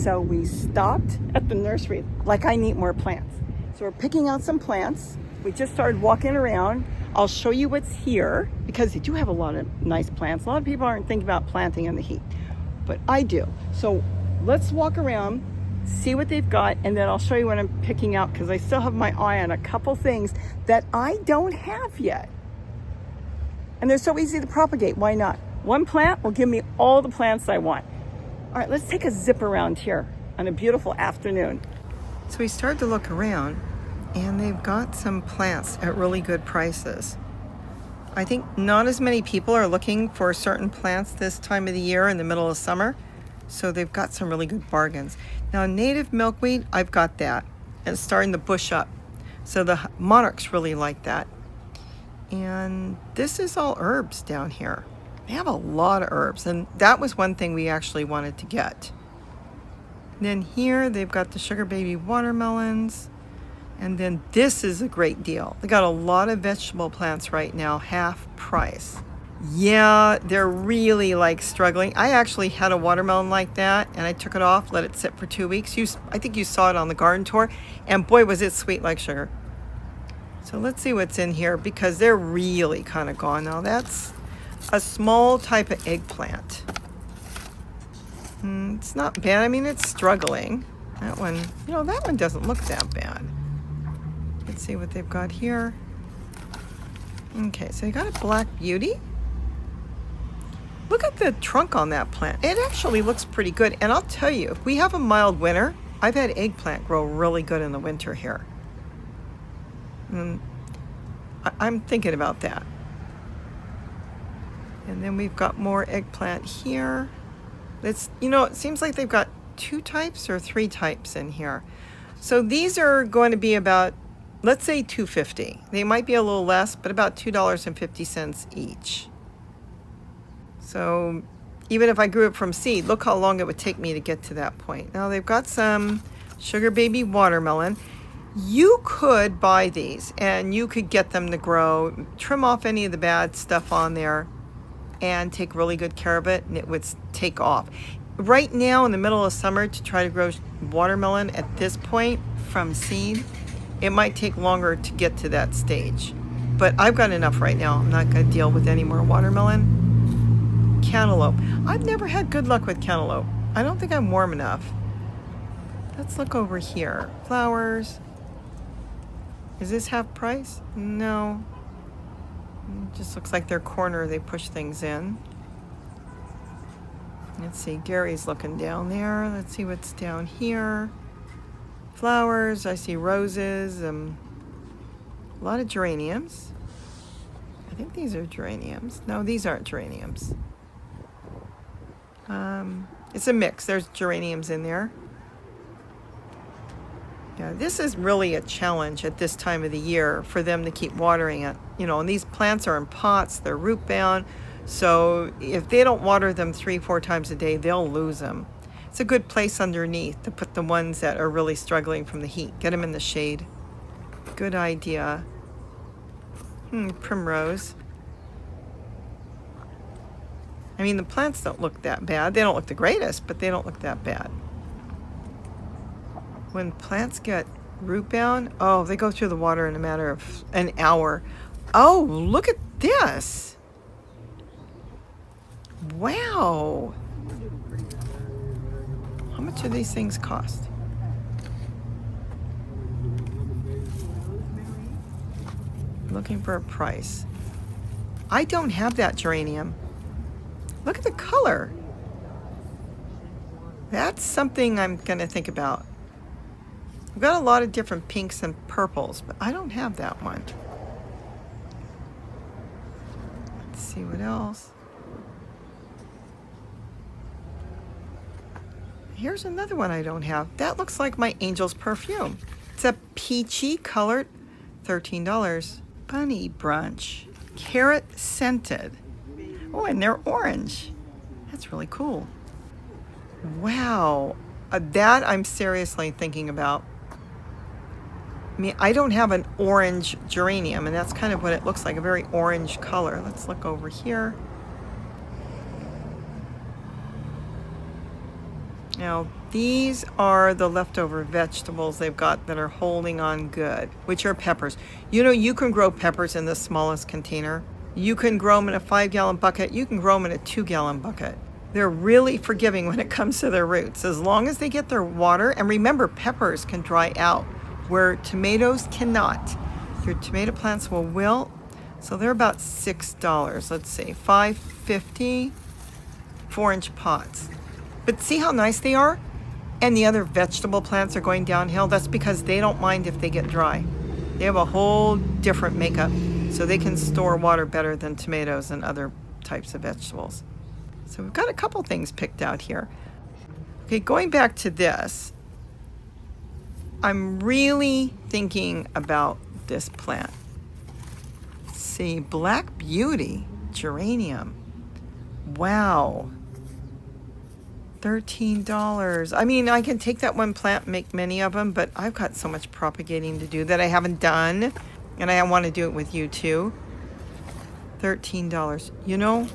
So we stopped at the nursery, like I need more plants. So we're picking out some plants. We just started walking around. I'll show you what's here because they do have a lot of nice plants. A lot of people aren't thinking about planting in the heat, but I do. So let's walk around, see what they've got, and then I'll show you what I'm picking out because I still have my eye on a couple things that I don't have yet. And they're so easy to propagate, why not? One plant will give me all the plants I want. All right, let's take a zip around here on a beautiful afternoon. So we started to look around and they've got some plants at really good prices. I think not as many people are looking for certain plants this time of the year in the middle of summer. So they've got some really good bargains. Now native milkweed, I've got that. And it's starting to bush up. So the monarchs really like that. And this is all herbs down here. They have a lot of herbs, and that was one thing we actually wanted to get. And then here they've got the sugar baby watermelons, and then this is a great deal. They got a lot of vegetable plants right now, half price. Yeah, they're really like struggling. I actually had a watermelon like that, and I took it off, let it sit for 2 weeks. I think you saw it on the garden tour, and boy, was it sweet like sugar. So let's see what's in here because they're really kind of gone now. That's a small type of eggplant. It's not bad. I mean, it's struggling. That one, that one doesn't look that bad. Let's see what they've got here. Okay, so you got a black beauty. Look at the trunk on that plant. It actually looks pretty good. And I'll tell you, if we have a mild winter, I've had eggplant grow really good in the winter here. I'm thinking about that. And then we've got more eggplant here. It's, it seems like they've got 2 types or 3 types in here. So these are going to be about, let's say $2.50. They might be a little less, but about $2.50 each. So even if I grew it from seed, look how long it would take me to get to that point. Now they've got some sugar baby watermelon. You could buy these and you could get them to grow, trim off any of the bad stuff on there, and take really good care of it, and it would take off. Right now in the middle of summer, to try to grow watermelon at this point from seed, it might take longer to get to that stage. But I've got enough right now. I'm not going to deal with any more watermelon. Cantaloupe. I've never had good luck with cantaloupe. I don't think I'm warm enough. Let's look over here. Flowers. Is this half price? No. It just looks like their corner they push things in. Let's see, Gary's looking down there. Let's see what's down here. Flowers, I see roses, a lot of geraniums. I think these are geraniums. No, these aren't geraniums. It's a mix. There's geraniums in there. Yeah, this is really a challenge at this time of the year for them to keep watering it. And these plants are in pots, they're root bound. So if they don't water them 3-4 times a day, they'll lose them. It's a good place underneath to put the ones that are really struggling from the heat. Get them in the shade. Good idea. Primrose. I mean, the plants don't look that bad. They don't look the greatest, but they don't look that bad. When plants get root bound, they go through the water in a matter of an hour. Oh, look at this. Wow. How much do these things cost? Looking for a price. I don't have that geranium. Look at the color. That's something I'm going to think about. I've got a lot of different pinks and purples, but I don't have that one. Let's see what else. Here's another one I don't have. That looks like my Angel's perfume. It's a peachy colored, $13. Bunny brunch, carrot scented. Oh, and they're orange. That's really cool. Wow, that I'm seriously thinking about. I mean, I don't have an orange geranium, and that's kind of what it looks like, a very orange color. Let's look over here. Now, these are the leftover vegetables they've got that are holding on good, which are peppers. You know, you can grow peppers in the smallest container. You can grow them in a 5-gallon bucket. You can grow them in a 2-gallon bucket. They're really forgiving when it comes to their roots, as long as they get their water. And remember, peppers can dry out where tomatoes cannot. Your tomato plants will wilt. So they're about $6. Let's see, $5.50, 4-inch pots. But see how nice they are? And the other vegetable plants are going downhill. That's because they don't mind if they get dry. They have a whole different makeup, so they can store water better than tomatoes and other types of vegetables. So we've got a couple things picked out here. Okay, going back to this, I'm really thinking about this plant. Let's see, Black Beauty, Geranium. Wow. $13. I mean, I can take that one plant and make many of them, but I've got so much propagating to do that I haven't done, and I want to do it with you too. $13. You know,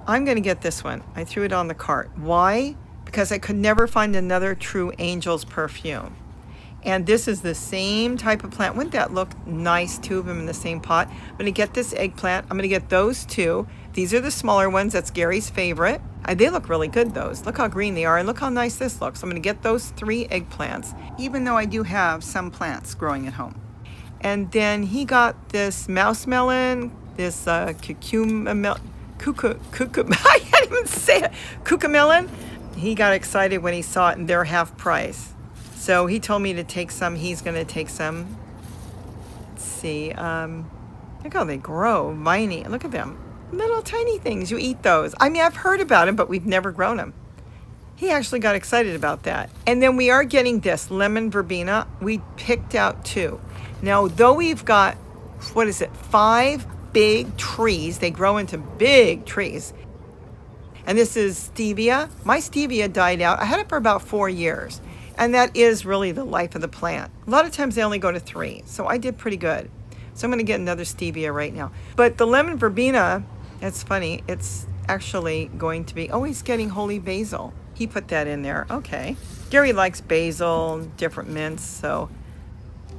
I'm going to get this one. I threw it on the cart. Why? Because I could never find another true Angel's perfume. And this is the same type of plant. Wouldn't that look nice, two of them in the same pot? I'm going to get this eggplant. I'm going to get those two. These are the smaller ones. That's Gary's favorite. They look really good, those. Look how green they are, and look how nice this looks. I'm going to get those 3 eggplants, even though I do have some plants growing at home. And then he got this mouse melon, this cucumber melon. I can't even say it. Cucamelon. He got excited when he saw it, and they're half price. So he told me to take some. He's going to take some. Let's see. Look how they grow. Miney. Look at them. Little tiny things. You eat those. I mean, I've heard about them, but we've never grown them. He actually got excited about that. And then we are getting this lemon verbena. We picked out 2. Now, though we've got, 5 big trees. They grow into big trees. And this is stevia. My stevia died out. I had it for about 4 years. And that is really the life of the plant. A lot of times they only go to 3. So I did pretty good. So I'm going to get another stevia right now. But the lemon verbena, it's funny. It's actually going to be, oh, he's getting holy basil. He put that in there. Okay. Gary likes basil, different mints, so.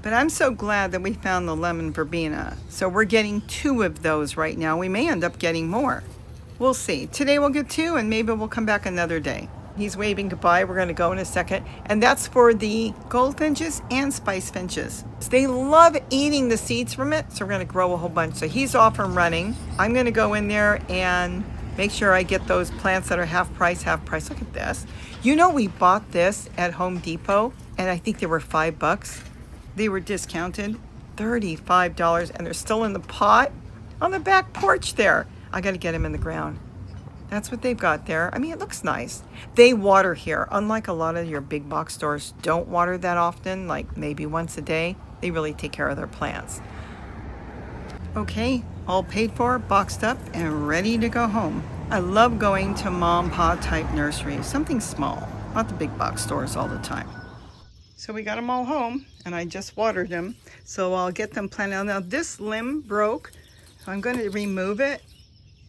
But I'm so glad that we found the lemon verbena. So we're getting 2 of those right now. We may end up getting more. We'll see. Today we'll get 2, and maybe we'll come back another day. He's waving goodbye. We're going to go in a second. And that's for the goldfinches and spice finches. They love eating the seeds from it, so we're going to grow a whole bunch. So he's off and running. I'm going to go in there and make sure I get those plants that are half price, half price. Look at this. You know, we bought this at Home Depot, and I think they were $5. They were discounted, $35, and they're still in the pot on the back porch there. I got to get them in the ground. That's what they've got there. I mean, it looks nice. They water here. Unlike a lot of your big box stores, don't water that often, like maybe once a day. They really take care of their plants. Okay, all paid for, boxed up, and ready to go home. I love going to mom pa type nurseries, something small, not the big box stores all the time. So we got them all home, and I just watered them. So I'll get them planted. Now this limb broke, so I'm going to remove it.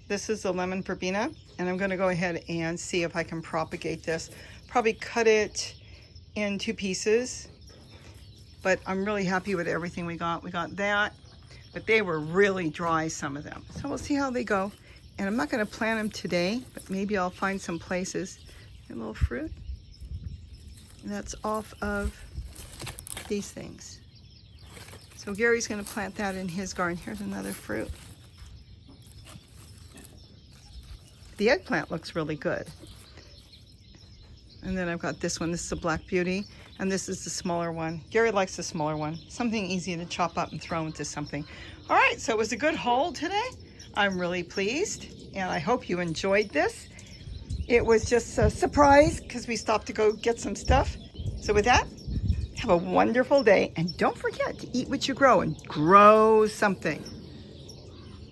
This is the lemon verbena, and I'm going to go ahead and see if I can propagate this. Probably cut it in 2 pieces, but I'm really happy with everything we got. We got that, but they were really dry, some of them. So we'll see how they go. And I'm not going to plant them today, but maybe I'll find some places. A little fruit. And that's off of these things. So Gary's going to plant that in his garden. Here's another fruit. The eggplant looks really good. And then I've got this one. This is a Black Beauty. And this is the smaller one. Gary likes the smaller one. Something easy to chop up and throw into something. All right, so it was a good haul today. I'm really pleased. And I hope you enjoyed this. It was just a surprise because we stopped to go get some stuff. So with that, have a wonderful day. And don't forget to eat what you grow and grow something.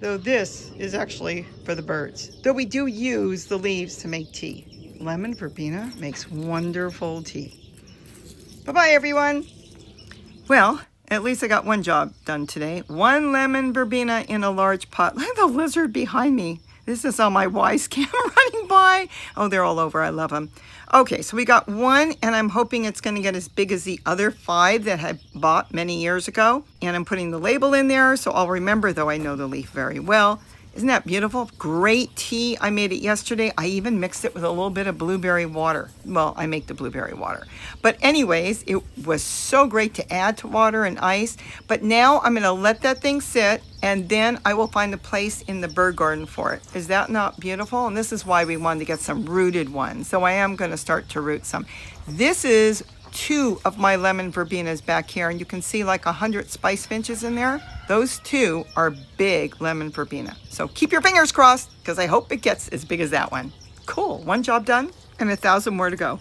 Though this is actually for the birds. Though we do use the leaves to make tea. Lemon verbena makes wonderful tea. Bye-bye, everyone. Well, at least I got one job done today. 1 lemon verbena in a large pot. Look at the lizard behind me. This is all my wise cam running by. Oh, they're all over. I love them. Okay, so we got one, and I'm hoping it's going to get as big as the other 5 that I bought many years ago. And I'm putting the label in there, so I'll remember, though I know the leaf very well. Isn't that beautiful? Great tea. I made it yesterday. I even mixed it with a little bit of blueberry water. Well, I make the blueberry water. But anyways, it was so great to add to water and ice. But now I'm going to let that thing sit, and then I will find a place in the bird garden for it. Is that not beautiful? And this is why we wanted to get some rooted ones. So I am going to start to root some. This is 2 of my lemon verbenas back here, and you can see like 100 spice finches in there. Those 2 are big lemon verbena. So keep your fingers crossed, because I hope it gets as big as that one. Cool, one job done and 1,000 more to go.